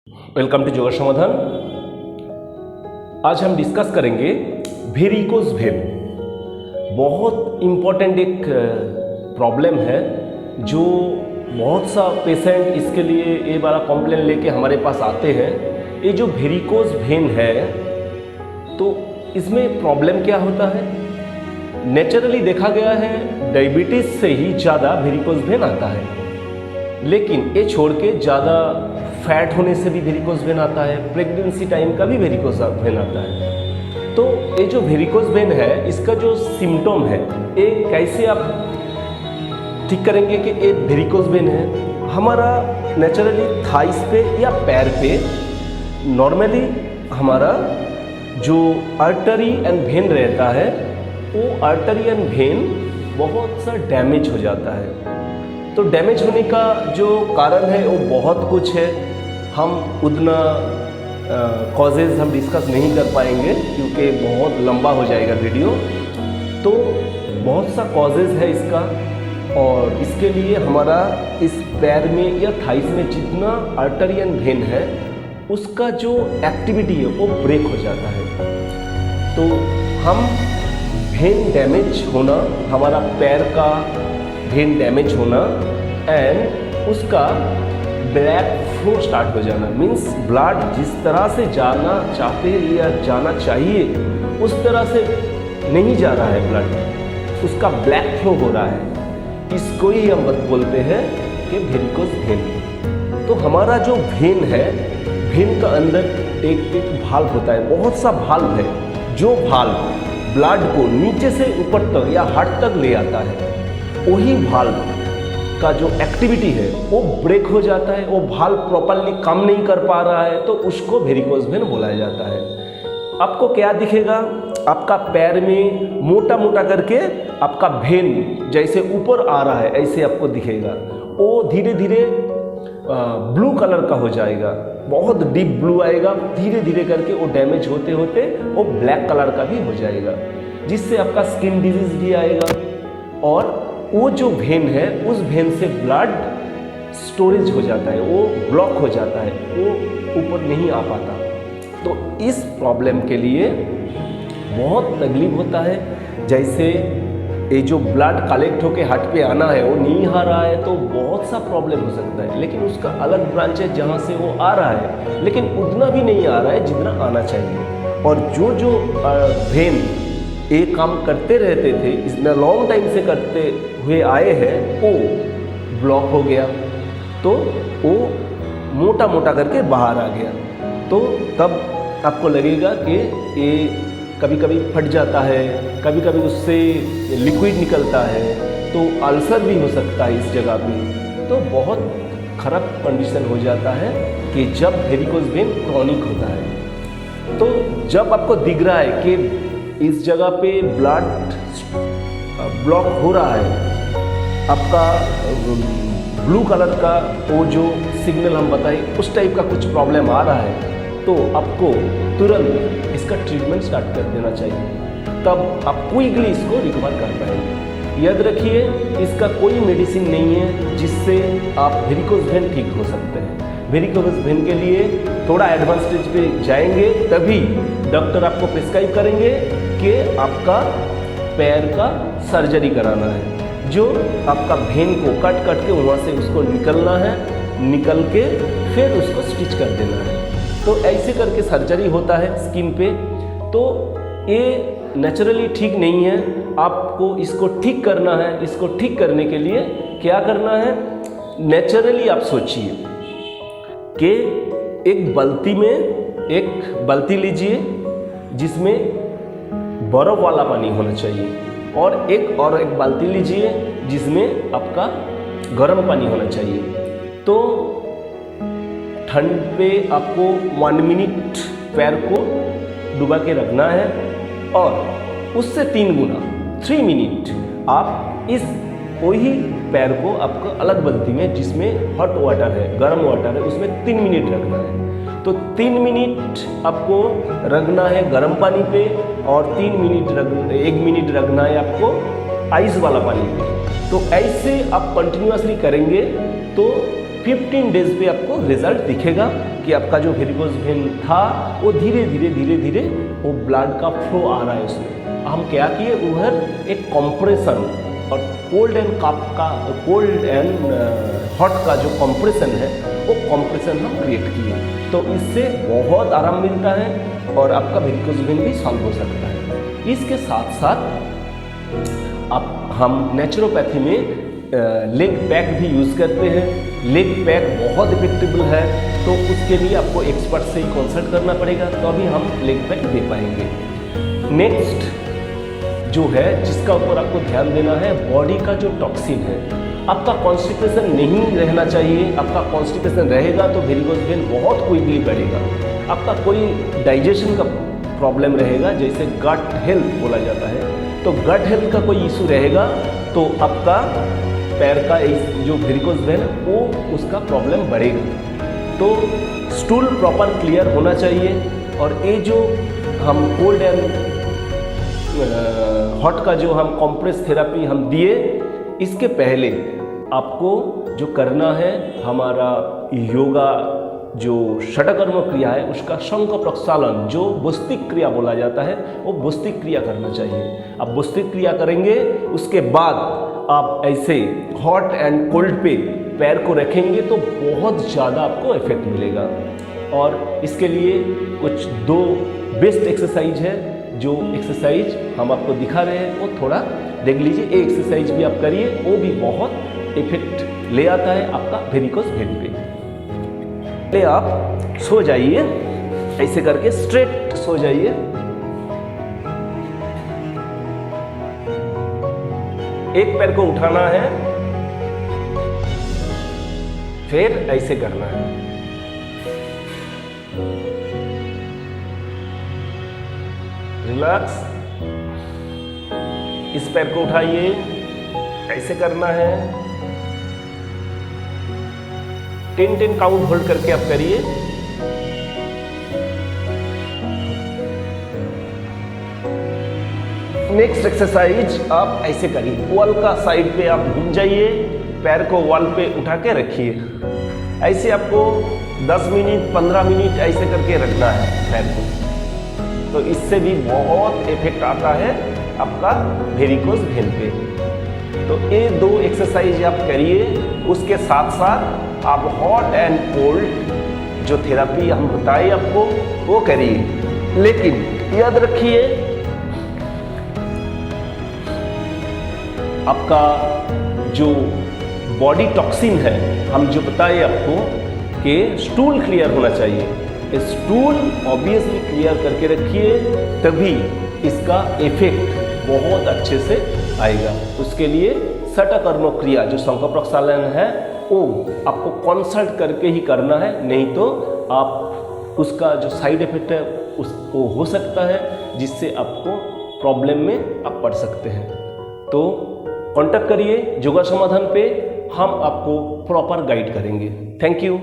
Welcome to जोगर समाधान। आज हम डिस्कस करेंगे वेरिकोज वेन। बहुत इम्पोर्टेंट एक प्रॉब्लम है जो बहुत सा पेशेंट इसके लिए ये वाला कॉम्प्लेन लेके हमारे पास आते हैं। ये जो वेरिकोज वेन है तो इसमें प्रॉब्लम क्या होता है? नेचुरली देखा गया है डायबिटीज़ से ही ज़्यादा वेरिकोज वेन आता है, लेकिन ये छोड़ के ज़्यादा फैट होने से भी वेरिकोज वेन आता है, प्रेगनेंसी टाइम का भी वेरिकोज वेन आता है। तो ये जो वेरिकोज वेन है इसका जो सिम्टम है ये कैसे आप ठीक करेंगे कि ये वेरिकोज वेन है? हमारा नेचुरली थाइस पे या पैर पे नॉर्मली हमारा जो आर्टरी एंड वेन रहता है वो आर्टरी एंड वेन बहुत सा डैमेज हो जाता है। तो डैमेज होने का जो कारण है वो बहुत कुछ है, हम उतना कॉजेज़ हम डिस्कस नहीं कर पाएंगे क्योंकि बहुत लंबा हो जाएगा वीडियो। तो बहुत सा कॉजेज़ है इसका, और इसके लिए हमारा इस पैर में या थाइस में जितना आर्टरी एंड वेन है उसका जो एक्टिविटी है वो ब्रेक हो जाता है। तो हम वेन डैमेज होना, हमारा पैर का वेन डैमेज होना एंड उसका ब्लैक फ्लो स्टार्ट हो जाना, मीन्स ब्लड जिस तरह से जाना चाहते हैं या जाना चाहिए उस तरह से नहीं जा रहा है, ब्लड उसका ब्लैक फ्लो हो रहा है। इसको ही हम बोलते हैं कि वेरिकोज वेन। तो हमारा जो वेन है, वेन का अंदर एक भाल्व होता है, बहुत सा भाल्व है जो भाल्व ब्लड को नीचे से ऊपर तक या हार्ट तक ले आता है। वही भाल्व का जो एक्टिविटी है वो ब्रेक हो जाता है, वो भाल्व प्रॉपर्ली काम नहीं कर पा रहा है, तो उसको वेरिकोज वेन बोला जाता है। आपको क्या दिखेगा? आपका पैर में मोटा मोटा करके आपका वेन जैसे ऊपर आ रहा है ऐसे आपको दिखेगा। वो धीरे धीरे ब्लू कलर का हो जाएगा, बहुत डीप ब्लू आएगा, धीरे धीरे करके वो डैमेज होते होते वो ब्लैक कलर का भी हो जाएगा, जिससे आपका स्किन डिजीज भी आएगा। और वो जो वेन है उस वेन से ब्लड स्टोरेज हो जाता है, वो ब्लॉक हो जाता है, वो ऊपर नहीं आ पाता। तो इस प्रॉब्लम के लिए बहुत तकलीफ होता है। जैसे ये जो ब्लड कलेक्ट होके हार्ट पे आना है वो नहीं आ रहा है तो बहुत सा प्रॉब्लम हो सकता है, लेकिन उसका अलग ब्रांच है जहाँ से वो आ रहा है, लेकिन उतना भी नहीं आ रहा है जितना आना चाहिए। और जो वेन एक काम करते रहते थे, इतना लॉन्ग टाइम से करते हुए आए हैं, वो ब्लॉक हो गया तो वो मोटा मोटा करके बाहर आ गया। तो तब आपको लगेगा कि ये कभी कभी फट जाता है, कभी कभी उससे लिक्विड निकलता है, तो अल्सर भी हो सकता है इस जगह पे। तो बहुत खराब कंडीशन हो जाता है कि जब वेरिकोज वेन क्रॉनिक होता है। तो जब आपको दिख रहा है कि इस जगह पे ब्लड ब्लॉक हो रहा है, आपका ब्लू कलर का वो जो सिग्नल हम बताएं उस टाइप का कुछ प्रॉब्लम आ रहा है, तो आपको तुरंत इसका ट्रीटमेंट स्टार्ट कर देना चाहिए, तब आप क्विकली इसको रिकवर कर पाएंगे। याद रखिए इसका कोई मेडिसिन नहीं है जिससे आप वेरिकोज वेन ठीक हो सकते हैं। वेरिकोज वेन के लिए थोड़ा एडवांस स्टेज पे जाएंगे तभी डॉक्टर आपको प्रिस्क्राइब करेंगे कि आपका पैर का सर्जरी कराना है, जो आपका वेन को कट के वहाँ से उसको निकलना है, निकल के फिर उसको स्टिच कर देना है। तो ऐसे करके सर्जरी होता है स्किन पे। तो ये नेचुरली ठीक नहीं है, आपको इसको ठीक करना है। इसको ठीक करने के लिए क्या करना है? नेचुरली आप सोचिए कि एक बाल्टी लीजिए जिसमें बर्फ वाला पानी होना चाहिए, और एक बाल्टी लीजिए जिसमें आपका गर्म पानी होना चाहिए। तो ठंड पे आपको 1 मिनट पैर को डुबा के रखना है, और उससे 3 गुना 3 मिनट आप इस वही पैर को आपको अलग बाल्टी में जिसमें हॉट वाटर है, गर्म वाटर है, उसमें 3 मिनट रखना है। तो 3 मिनट आपको रखना है गर्म पानी पे, और 1 मिनट रखना है आपको आइस वाला पानी पे। तो ऐसे आप कंटिन्यूअसली करेंगे तो 15 डेज पे आपको रिजल्ट दिखेगा कि आपका जो वेरिकोज वेन था वो धीरे धीरे वो ब्लड का फ्लो आ रहा है उसमें। हम क्या किए, उधर एक कंप्रेशन और कोल्ड एंड हॉट का जो कंप्रेशन है वो कंप्रेशन हम क्रिएट किए, तो इससे बहुत आराम मिलता है और आपका वेरिकोज वेन भी सॉल्व हो सकता है। इसके साथ साथ अब हम नेचुरोपैथी में लेग पैक भी यूज़ करते हैं। लेग पैक बहुत इफेक्टिव है, तो उसके लिए आपको एक्सपर्ट से ही कंसल्ट करना पड़ेगा, तो अभी हम लेग पैक दे पाएंगे। नेक्स्ट जो है जिसका ऊपर आपको ध्यान देना है, बॉडी का जो टॉक्सिन है, आपका कॉन्स्टिपेशन नहीं रहना चाहिए। आपका कॉन्स्टिपेशन रहेगा तो वेरिकोज वेन बहुत क्विकली बढ़ेगा। आपका कोई डाइजेशन का प्रॉब्लम रहेगा, जैसे गट हेल्थ बोला जाता है, तो गट हेल्थ का कोई इशू रहेगा तो आपका पैर का जो वेरिकोज वेन वो उसका प्रॉब्लम बढ़ेगा। तो स्टूल प्रॉपर क्लियर होना चाहिए। और ये जो हम कोल्ड एंड हॉट का जो हम कॉम्प्रेस थेरापी हम दिए, इसके पहले आपको जो करना है, हमारा योगा जो षटकर्म क्रिया है उसका शंख प्रक्षालन जो भौतिक क्रिया बोला जाता है, वो भौतिक क्रिया करना चाहिए। आप भौतिक क्रिया करेंगे, उसके बाद आप ऐसे हॉट एंड कोल्ड पे पैर को रखेंगे तो बहुत ज़्यादा आपको इफेक्ट मिलेगा। और इसके लिए कुछ 2 बेस्ट एक्सरसाइज है, जो एक्सरसाइज हम आपको दिखा रहे हैं वो थोड़ा देख लीजिए। ये एक्सरसाइज भी आप करिए, वो भी बहुत इफेक्ट ले आता है आपका वेरिकोज वेन पे। पहले आप सो जाइए, ऐसे करके स्ट्रेट सो जाइए। एक पैर को उठाना है, फिर ऐसे करना है। रिलैक्स। इस पैर को उठाइए, ऐसे करना है। 10 काउंट होल्ड करके आप करिए। नेक्स्ट एक्सरसाइज आप ऐसे करिए, वॉल का साइड पे आप घूम जाइए, पैर को वॉल पे उठा के रखिए। ऐसे आपको 10 मिनट 15 मिनट ऐसे करके रखना है पैर को, तो इससे भी बहुत इफेक्ट आता है आपका वेरिकोज वेन पे। तो ये 2 एक्सरसाइज आप करिए। उसके साथ साथ आप हॉट एंड कोल्ड जो थेरापी हम बताए आपको वो करिए। लेकिन याद रखिए, आपका जो बॉडी टॉक्सिन है, हम जो बताए आपको कि स्टूल क्लियर होना चाहिए, स्टूल ऑब्वियसली क्लियर करके रखिए, तभी इसका इफेक्ट बहुत अच्छे से आएगा। उसके लिए षटकर्म क्रिया जो शंख प्रक्षालन है वो आपको कंसल्ट करके ही करना है, नहीं तो आप उसका जो साइड इफेक्ट है उसको हो सकता है, जिससे आपको प्रॉब्लम में आप पड़ सकते हैं। तो कांटेक्ट करिए योगा समाधान पे, हम आपको प्रॉपर गाइड करेंगे। Thank you.